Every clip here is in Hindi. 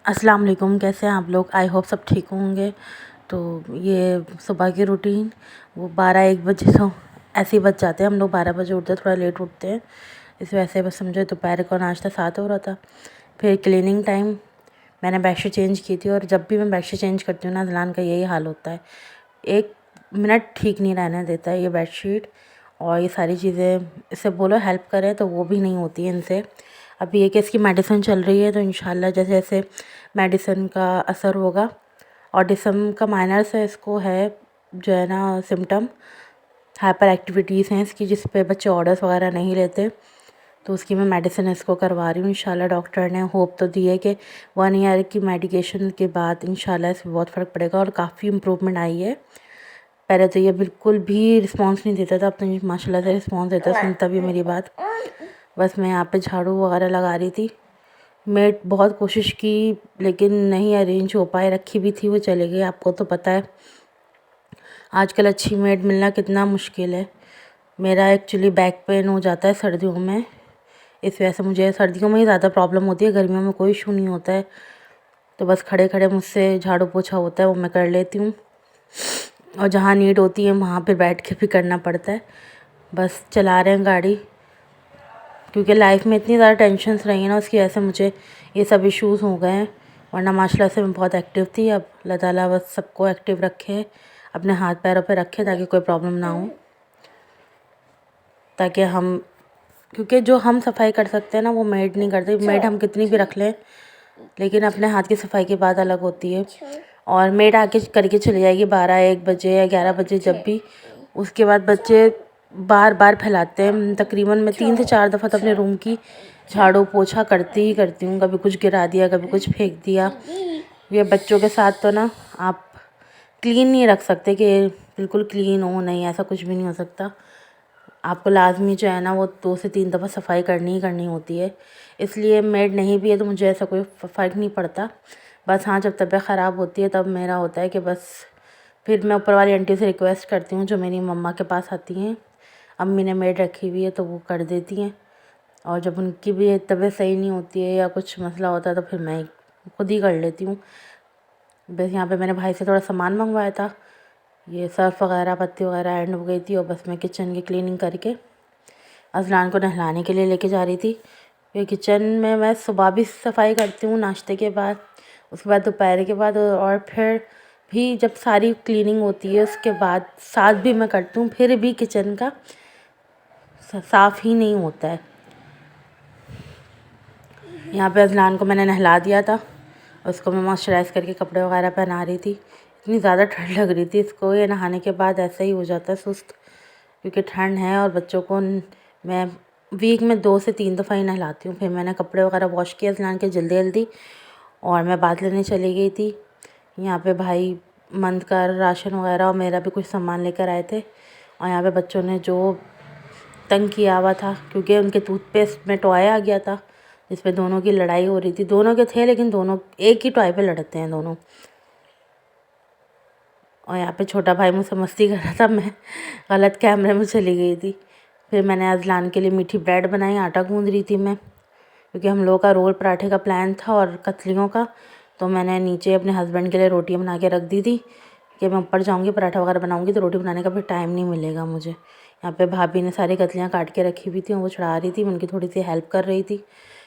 अस्सलाम वालेकुम। कैसे हैं आप लोग? आई होप सब ठीक होंगे। तो ये सुबह की रूटीन वो 12-1 बजे तो ऐसे ही बच जाते हैं। हम लोग 12 बजे उठते हैं, थोड़ा लेट उठते हैं इस वजह से। बस समझो दोपहर का नाश्ता साथ हो रहा था। फिर क्लीनिंग टाइम, मैंने बेडशीट चेंज की थी और जब भी मैं बेडशीट चेंज करती हूँ ना, अज़लान का यही हाल होता है, 1 मिनट ठीक नहीं रहने देता है ये बेडशीट। और ये सारी चीज़ें इससे बोलो हेल्प करें तो वो भी नहीं होती है इनसे। अभी एक इसकी मेडिसिन चल रही है, तो इंशाल्लाह जैसे जैसे मेडिसिन का असर होगा। ऑटिज़म का माइनर से इसको है जो है ना सिम्टम, हाइपर एक्टिविटीज़ हैं इसकी, जिस पे बच्चे ऑर्डर्स वगैरह नहीं लेते। तो उसकी मैं मेडिसिन इसको करवा रही हूँ। इंशाल्लाह डॉक्टर ने होप तो दी है कि 1 ईयर की मेडिकेशन के बाद इंशाल्लाह इसमें बहुत फ़र्क पड़ेगा और काफ़ी इम्प्रूवमेंट आई है। पहले तो ये बिल्कुल भी रिस्पॉन्स नहीं देता था, अब तो ये माशाल्लाह से रिस्पॉन्स देता है, सुनता भी मेरी बात। बस मैं यहाँ पे झाड़ू वगैरह लगा रही थी। मेड बहुत कोशिश की लेकिन नहीं अरेंज हो पाए, रखी भी थी वो चले गई। आपको तो पता है आजकल अच्छी मेड मिलना कितना मुश्किल है। मेरा एक्चुअली बैक पेन हो जाता है सर्दियों में, इस वजह से मुझे सर्दियों में ही ज़्यादा प्रॉब्लम होती है, गर्मियों में कोई इशू नहीं होता है। तो बस खड़े खड़े मुझसे झाड़ू पोछा होता है, वो मैं कर लेती हूँ। और जहाँ नीड होती है वहाँ पे बैठ के भी करना पड़ता है। बस चला रहे हैं गाड़ी, क्योंकि लाइफ में इतनी ज़्यादा टेंशन्स रही हैं ना, उसकी वजह से मुझे ये सब इश्यूज़ हो गए हैं। वरना माशाल्लाह से मैं बहुत एक्टिव थी। अब अल्लाह ताला बस सबको एक्टिव रखे, अपने हाथ पैरों पे रखे, ताकि कोई प्रॉब्लम ना हो। ताकि हम, क्योंकि जो हम सफाई कर सकते हैं ना वो मेड नहीं करती। मेड हम कितनी भी रख लें, लेकिन अपने हाथ की सफाई की बात अलग होती है। और मेड आके करके चली जाएगी 12-1 बजे या 11 बजे जब भी। उसके बाद बच्चे बार बार फैलाते हैं। तकरीबन मैं 3 से 4 दफ़ा तो अपने रूम की झाड़ू पोछा करती ही करती हूँ। कभी कुछ गिरा दिया, कभी कुछ फेंक दिया। ये बच्चों के साथ तो ना आप क्लीन नहीं रख सकते कि बिल्कुल क्लीन हो, नहीं, ऐसा कुछ भी नहीं हो सकता। आपको लाजमी जो है ना वो 2 से 3 दफ़ा सफाई करनी ही करनी होती है। इसलिए मेड नहीं भी है तो मुझे ऐसा कोई फ़र्क नहीं पड़ता। बस हाँ, जब तबीयत ख़राब होती है तब मेरा होता है कि बस फिर मैं ऊपर वाली आंटी से रिक्वेस्ट करती हूँ जो मेरी मम्मा के पास आती हैं। अम्मी ने मेड रखी हुई है तो वो कर देती हैं। और जब उनकी भी तबीयत सही नहीं होती है या कुछ मसला होता है तो फिर मैं खुद ही कर लेती हूँ। बस यहाँ पे मैंने भाई से थोड़ा सामान मंगवाया था, ये सर्फ़ वगैरह, पत्ती वगैरह एंड हो गई थी। और बस मैं किचन की क्लीनिंग करके अज़लान को नहलाने के लिए लेके जा रही थी। ये किचन में मैं सुबह भी सफाई करती हूँ नाश्ते के बाद, उसके बाद दोपहर के बाद, और फिर भी जब सारी क्लीनिंग होती है उसके बाद साथ भी मैं करती हूँ। फिर भी किचन का साफ़ ही नहीं होता है। यहाँ पे अज़लान को मैंने नहला दिया था, उसको मैं मॉइस्चराइज़ करके कपड़े वगैरह पहना रही थी। इतनी ज़्यादा ठंड लग रही थी इसको, ये नहाने के बाद ऐसा ही हो जाता है सुस्त, क्योंकि ठंड है। और बच्चों को मैं वीक में 2 से 3 दफ़ा ही नहलाती हूँ। फिर मैंने कपड़े वगैरह वॉश किए अज़लान के जल्दी जल्दी, और मैं बात लेने चली गई थी। यहाँ पे भाई मंद का राशन वगैरह और मेरा भी कुछ सामान लेकर आए थे। और यहाँ पे बच्चों ने जो तंग किया हुआ था, क्योंकि उनके टूथपेस्ट में टॉय आ गया था जिस पे दोनों की लड़ाई हो रही थी। दोनों के थे लेकिन दोनों एक ही टॉय पे लड़ते हैं दोनों। और यहाँ पे छोटा भाई मुझसे मस्ती कर रहा था, मैं गलत कैमरे में चली गई थी। फिर मैंने अज़लान के लिए मीठी ब्रेड बनाई, आटा गूँध रही थी मैं, क्योंकि हम लोगों का रोल पराठे का प्लान था और कतलियों का। तो मैंने नीचे अपने हस्बैंड के लिए रोटियाँ बना के रख दी थी कि मैं ऊपर जाऊँगी पराठा वगैरह बनाऊँगी तो रोटी बनाने का फिर टाइम नहीं मिलेगा मुझे। यहाँ पे भाभी ने सारी कतलियाँ काट के रखी हुई थी, वो चढ़ा रही थी, मैं उनकी थोड़ी सी हेल्प कर रही थी,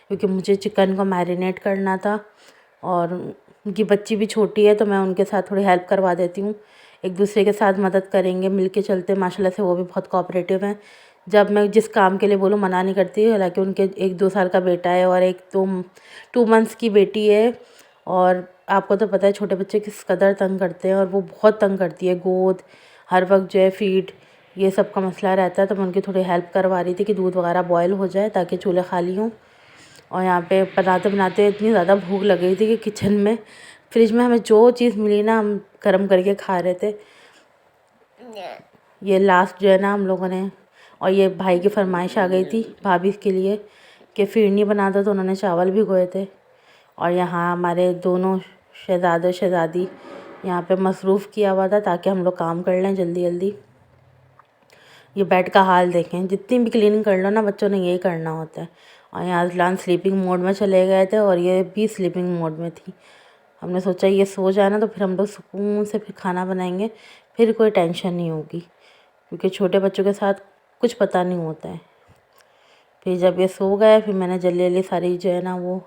क्योंकि मुझे चिकन को मैरिनेट करना था। और उनकी बच्ची भी छोटी है तो मैं उनके साथ थोड़ी हेल्प करवा देती हूँ। एक दूसरे के साथ मदद करेंगे, मिल के चलते। माशाल्लाह से वो भी बहुत कोऑपरेटिव हैं। जब मैं जिस काम के लिए बोलूँ मना नहीं करती। हालांकि उनके 1-2 साल का बेटा है और एक 2 मंथ्स की बेटी है। और आपको तो पता है छोटे बच्चे किस कदर तंग करते हैं, और वो बहुत तंग करती है। गोद, हर वक्त जो है फीड, ये सब का मसला रहता है। तो मैं उनकी थोड़ी हेल्प करवा रही थी कि दूध वगैरह बॉयल हो जाए ताकि चूल्हे खाली हों। और यहाँ पे बनाते बनाते इतनी ज़्यादा भूख लग गई थी कि किचन में, फ्रिज में हमें जो चीज़ मिली ना हम गर्म करके खा रहे थे। ये लास्ट जो है ना हम लोगों ने, और ये भाई की फरमाइश आ गई थी भाभी के लिए कि फिरनी बना दो, तो उन्होंने चावल भिगोए थे। और यहाँ हमारे दोनों शहज़ादे शहज़ादी यहाँ पे मसरूफ़ किया हुआ था ताकि हम लोग काम कर लें जल्दी जल्दी। ये बेड का हाल देखें, जितनी भी क्लीनिंग कर लो ना बच्चों ने यही करना होता है। और यहाँ अजलान स्लीपिंग मोड में चले गए थे और ये भी स्लीपिंग मोड में थी। हमने सोचा ये सो जाए ना तो फिर हम लोग सुकून से फिर खाना बनाएंगे, फिर कोई टेंशन नहीं होगी, क्योंकि छोटे बच्चों के साथ कुछ पता नहीं होता है। फिर जब ये सो गए फिर मैंने जल्दी जल्दी सारी जो है ना वो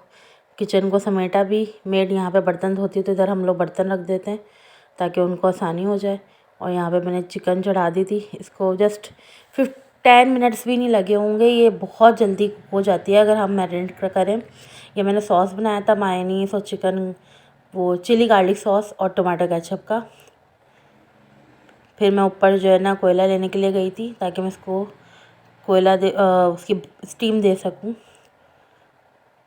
किचन को समेटा भी। मेड यहाँ पे बर्तन धोती है तो इधर हम लोग बर्तन रख देते हैं ताकि उनको आसानी हो जाए। और यहाँ पे मैंने चिकन चढ़ा दी थी। इसको जस्ट 10 मिनट्स भी नहीं लगे होंगे, ये बहुत जल्दी हो जाती है अगर हम मैरिनेट करें। ये मैंने सॉस बनाया था मायोनीज और चिकन वो चिली गार्लिक सॉस और टमाटो केचप का। फिर मैं ऊपर जो है ना कोयला लेने के लिए गई थी ताकि मैं इसको उसकी स्टीम दे सकूं।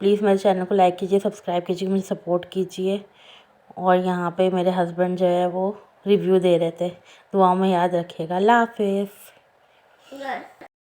प्लीज़ मेरे चैनल को लाइक कीजिए, सब्सक्राइब कीजिए, मुझे सपोर्ट कीजिए। और यहाँ पे मेरे हस्बैंड जो है वो रिव्यू दे रहे थे, दुआओं में याद रखिएगा। अल्लाह हाफिज़।